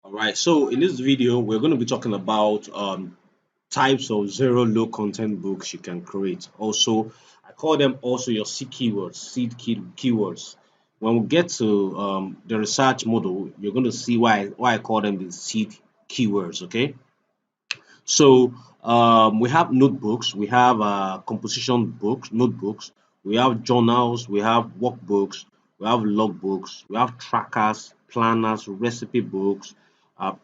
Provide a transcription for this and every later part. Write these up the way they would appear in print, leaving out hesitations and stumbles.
All right, so in this video, we're going to be talking about types of zero low content books you can create. Also, I call them also your seed keywords, keywords. When we get to the research model, you're going to see why I call them the seed keywords. Okay, so we have notebooks, we have composition books, notebooks, we have journals, we have workbooks, we have logbooks, we have trackers, planners, recipe books,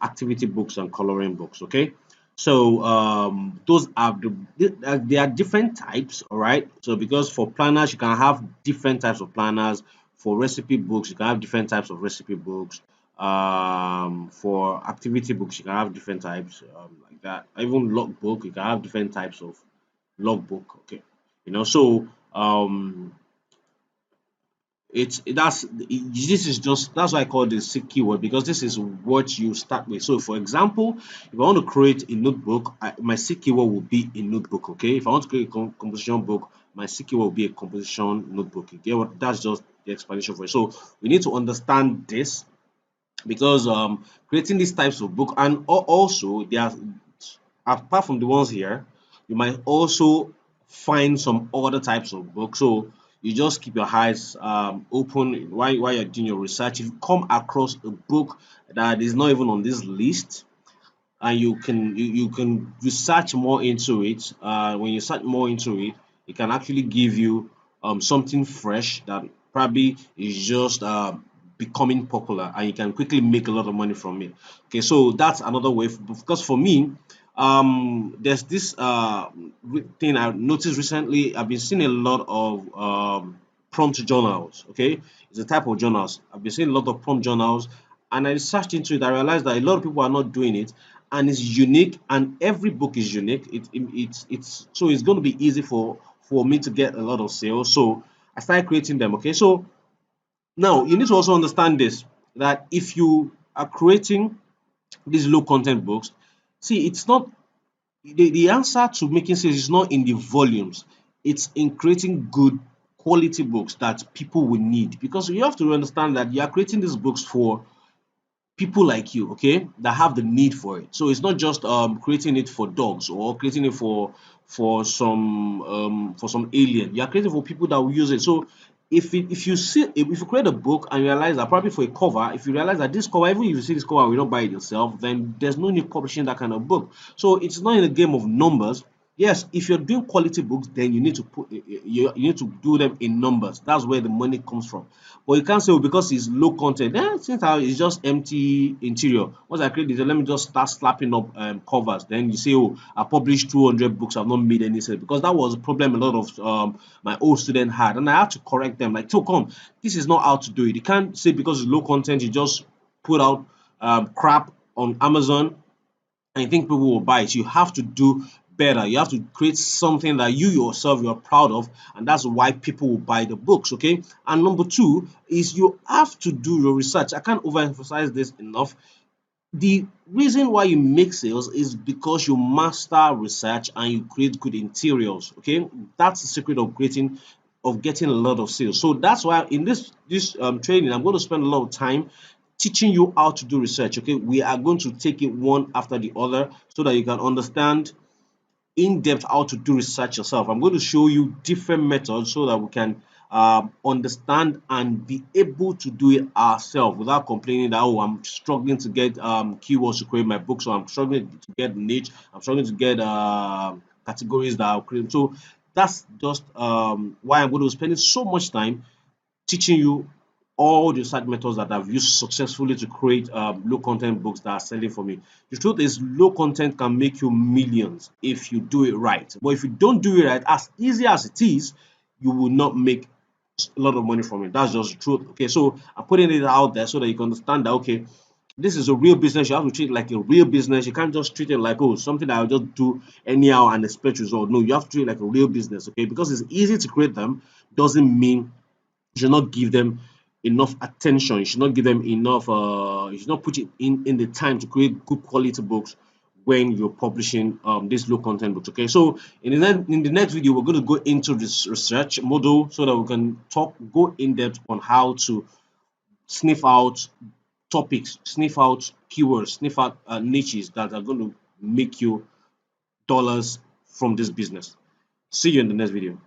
activity books, and coloring books. Okay, so those are they are different types. All right, so because for planners you can have different types of planners. For recipe books, you can have different types of recipe books. For activity books, you can have different types like that. Even logbook, you can have different types of logbook. Okay, so it's this is just that's why I call this a keyword, because this is what you start with. So for example, if I want to create a notebook, my C keyword will be a notebook. Okay, if I want to create a composition book, my C keyword will be a composition notebook. You get what? That's just the explanation for it. So we need to understand this, because creating these types of book, and also there are, apart from the ones here, you might also find some other types of books. So you just keep your eyes open while you're doing your research. If you come across a book that is not even on this list, and you can research more into it, when you search more into it, it can actually give you something fresh that probably is just becoming popular, and you can quickly make a lot of money from it. Okay, so that's another way, because for me, there's this thing I noticed recently. I've been seeing a lot of prompt journals. Okay, it's a type of journals. I've been seeing a lot of prompt journals, and I researched into it. I realized that a lot of people are not doing it, and it's unique, and every book is unique. It's so it's going to be easy for me to get a lot of sales. So I started creating them. Okay, so now you need to also understand this, that if you are creating these low content books, see, it's not the answer to making sales is not in the volumes, it's in creating good quality books that people will need, because you have to understand that you are creating these books for people like you, okay, that have the need for it. So it's not just creating it for dogs, or creating it for some alien. You are creating for people that will use it. So if you see, if you create a book and you realize that probably for a cover, if you realize that this cover, even if you see this cover and you don't buy it yourself, then there's no need publishing that kind of book. So it's not in a game of numbers. Yes, if you're doing quality books, then you need to you need to do them in numbers. That's where the money comes from. But you can't say, oh, because it's low content, since it's just empty interior. Once I create this, let me just start slapping up covers. Then you say, oh, I published 200 books, I've not made any sales, because that was a problem a lot of my old student had, and I had to correct them. Like, so come, this is not how to do it. You can't say because it's low content, you just put out crap on Amazon and you think people will buy it. You have to do better. You have to create something that you yourself you're proud of, and that's why people will buy the books. Okay. And number two is you have to do your research. I can't overemphasize this enough. The reason why you make sales is because you master research and you create good interiors. Okay, that's the secret of getting a lot of sales. So that's why in this training, I'm going to spend a lot of time teaching you how to do research. Okay, we are going to take it one after the other so that you can understand in depth how to do research yourself. I'm going to show you different methods so that we can understand and be able to do it ourselves without complaining that, oh, I'm struggling to get keywords to create my book, so I'm struggling to get niche, I'm struggling to get categories that I'll create. So that's just why I'm going to be spending so much time teaching you all the side methods that I've used successfully to create low content books that are selling for me. The truth is, low content can make you millions if you do it right. But if you don't do it right, as easy as it is, you will not make a lot of money from it. That's just the truth. Okay, so I'm putting it out there so that you can understand that, okay, this is a real business. You have to treat it like a real business. You can't just treat it like, oh, something that I'll just do anyhow and expect result. No, you have to treat it like a real business. Okay, because it's easy to create them doesn't mean you should not give them enough attention. You should not give them enough you should not put it in the time to create good quality books when you're publishing these low content books. Okay, so in the next video we're going to go into this research model so that we can go in depth on how to sniff out topics, sniff out keywords, sniff out niches that are going to make you dollars from this business. See you in the next video.